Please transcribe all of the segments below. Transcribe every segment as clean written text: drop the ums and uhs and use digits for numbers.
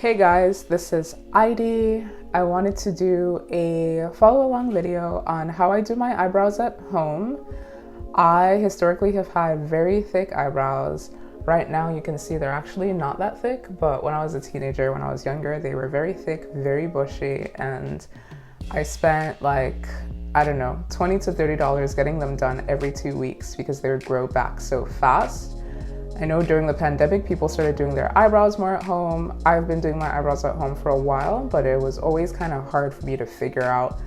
Hey guys, this is Heidi. I wanted to do a follow-along video on how I do my eyebrows at home. I historically have had very thick eyebrows. Right now you can see they're actually not that thick, but when I was a teenager, when I was younger, they were very thick, very bushy, and I spent like, I don't know, $20 to $30 getting them done every 2 weeks because they would grow back so fast. I know during the pandemic, people started doing their eyebrows more at home. I've been doing my eyebrows at home for a while, but it was always kind of hard for me to figure out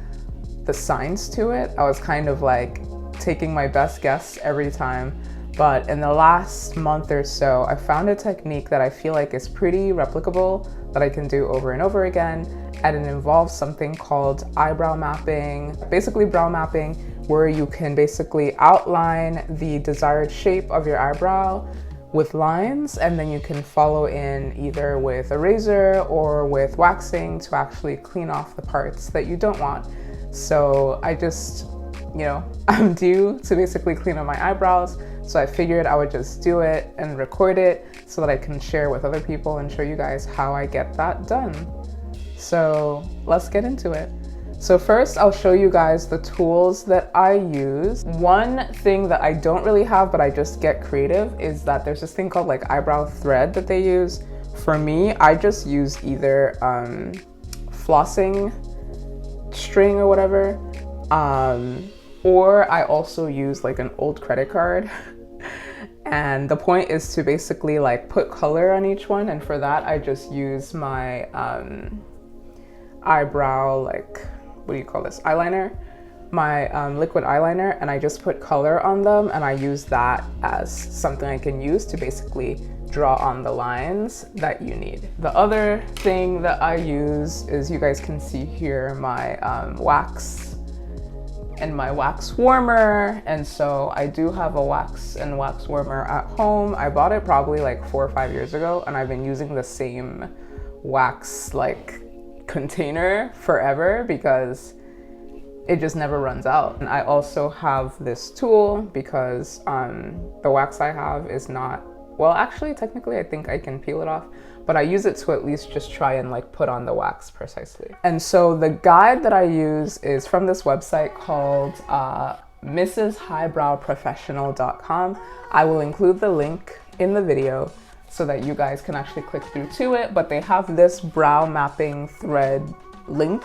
the signs to it. I was kind of like taking my best guess every time. But in the last month or so, I found a technique that I feel like is pretty replicable that I can do over and over again. And it involves something called eyebrow mapping, basically brow mapping, where you can basically outline the desired shape of your eyebrow with lines, and then you can follow in either with a razor or with waxing to actually clean off the parts that you don't want. So I just, I'm due to basically clean up my eyebrows. So I figured I would just do it and record it so that I can share with other people and show you guys how I get that done. So let's get into it. So first, I'll show you guys the tools that I use. One thing that I don't really have, but I just get creative, is that there's this thing called like eyebrow thread that they use. For me, I just use either flossing string or whatever, or I also use like an old credit card. And the point is to basically like put color on each one. And for that, I just use my eyebrow, like, what do you call this, eyeliner, my liquid eyeliner, and I just put color on them, and I use that as something I can use to basically draw on the lines that you need. The other thing that I use is, you guys can see here, my wax and my wax warmer. And so I do have a wax and wax warmer at home. I bought it probably like 4 or 5 years ago, and I've been using the same wax like container forever because it just never runs out. And I also have this tool because the wax I have is not, well, actually technically I think I can peel it off, but I use it to at least just try and like put on the wax precisely. And so the guide that I use is from this website called mrshighbrowprofessional.com. I will include the link in the video so that you guys can actually click through to it, but they have this brow mapping thread link,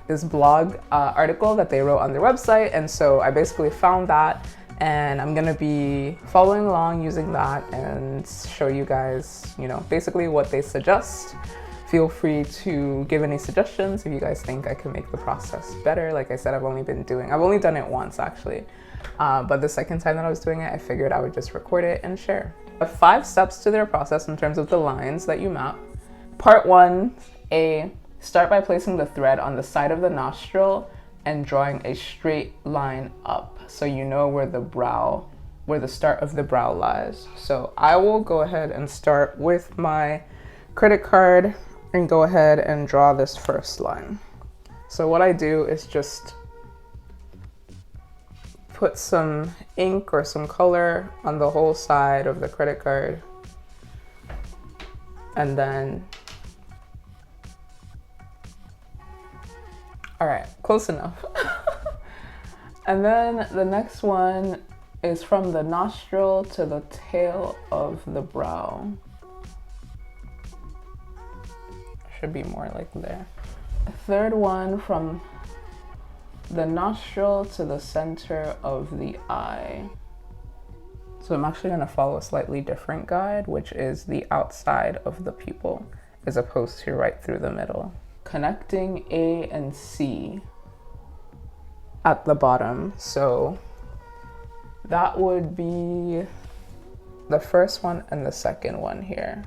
this blog article that they wrote on their website. And so I basically found that, and I'm gonna be following along using that and show you guys, basically what they suggest. Feel free to give any suggestions if you guys think I can make the process better. Like I said, I've only done it once actually. But the second time that I was doing it, I figured I would just record it and share. 5 steps to their process in terms of the lines that you map. Part 1A, start by placing the thread on the side of the nostril and drawing a straight line up so you know where the start of the brow lies. So I will go ahead and start with my credit card and go ahead and draw this first line. So what I do is just put some ink or some color on the whole side of the credit card, and then, all right, close enough. And then the next one is from the nostril to the tail of the brow. Should be more like there. The third one from the nostril to the center of the eye. So I'm actually going to follow a slightly different guide, which is the outside of the pupil as opposed to right through the middle. Connecting A and C at the bottom. So that would be the first one and the second one here.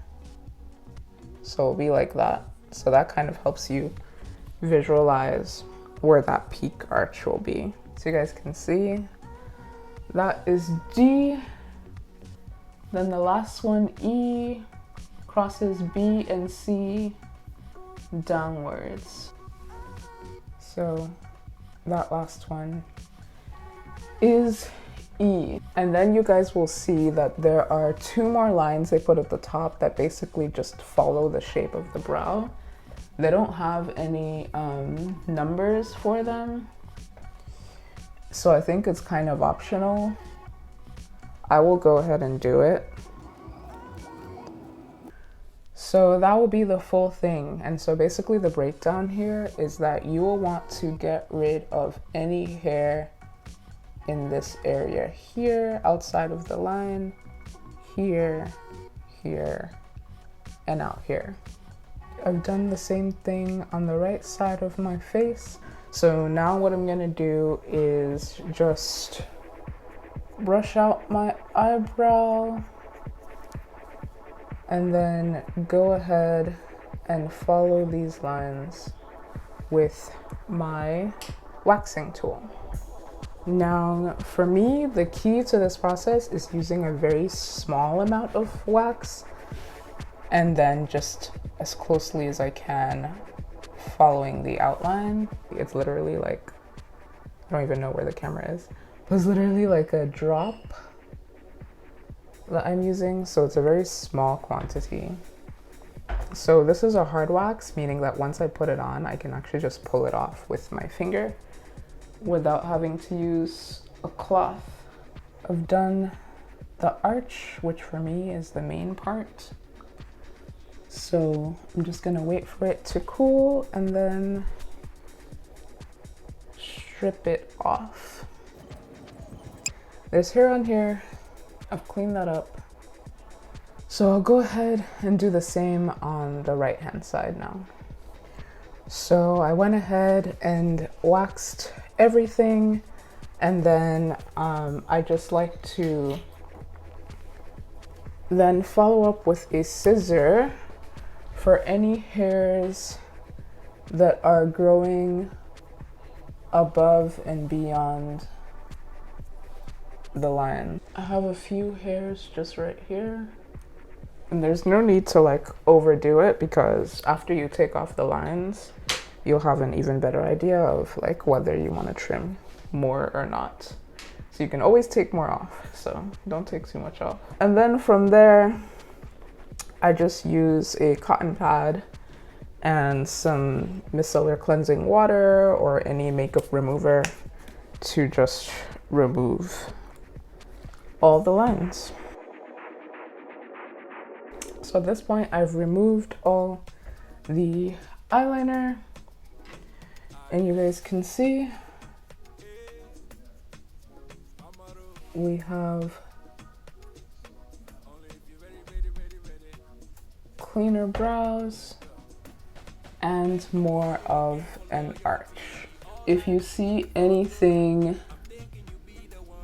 So it'll be like that. So that kind of helps you visualize where that peak arch will be. So you guys can see that is D. Then the last one, E, crosses B and C downwards. So that last one is E. And then you guys will see that there are 2 more lines they put at the top that basically just follow the shape of the brow. They don't have any numbers for them, so I think it's kind of optional. I will go ahead and do it. So that will be the full thing. And so basically the breakdown here is that you will want to get rid of any hair in this area here, outside of the line, here, here, and out here. I've done the same thing on the right side of my face. So now what I'm gonna do is just brush out my eyebrow and then go ahead and follow these lines with my waxing tool. Now, for me, the key to this process is using a very small amount of wax and then just as closely as I can following the outline. It's literally like, I don't even know where the camera is. It's literally like a drop that I'm using, so it's a very small quantity. So this is a hard wax, meaning that once I put it on, I can actually just pull it off with my finger without having to use a cloth. I've done the arch, which for me is the main part. So I'm just gonna wait for it to cool and then strip it off. There's hair on here. I've cleaned that up. So I'll go ahead and do the same on the right hand side now. So I went ahead and waxed everything, and then I just like to then follow up with a scissor for any hairs that are growing above and beyond the line. I have a few hairs just right here, and there's no need to like overdo it, because after you take off the lines, you'll have an even better idea of like whether you want to trim more or not. So you can always take more off, so don't take too much off. And then from there, I just use a cotton pad and some micellar cleansing water or any makeup remover to just remove all the lines. So at this point, I've removed all the eyeliner, and you guys can see we have cleaner brows and more of an arch. If you see anything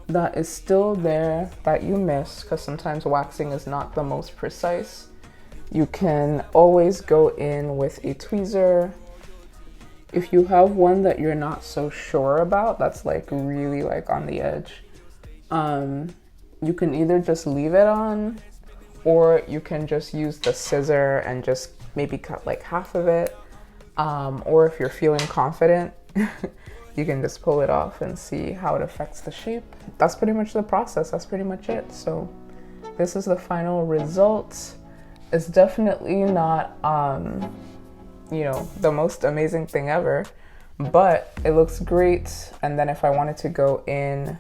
that is still there that you missed, because sometimes waxing is not the most precise, you can always go in with a tweezer. If you have one that you're not so sure about, that's like really like on the edge, you can either just leave it on, or you can just use the scissor and just maybe cut like half of it, or if you're feeling confident, you can just pull it off and see how it affects the shape. That's pretty much the process. That's pretty much it. So this is the final result. It's definitely not, you know, the most amazing thing ever, but it looks great. And then if I wanted to go in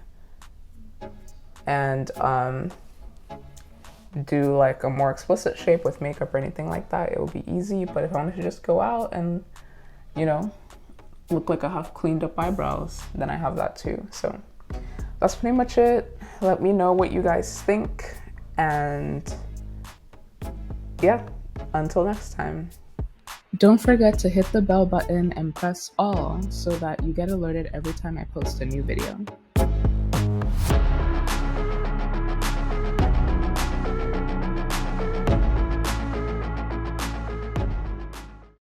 and do like a more explicit shape with makeup or anything like that, it would be easy. But if I wanted to just go out and, you know, look like I have cleaned up eyebrows, then I have that too. So that's pretty much it. Let me know what you guys think, and yeah, until next time. Don't forget to hit the bell button and press all so that you get alerted every time I post a new video.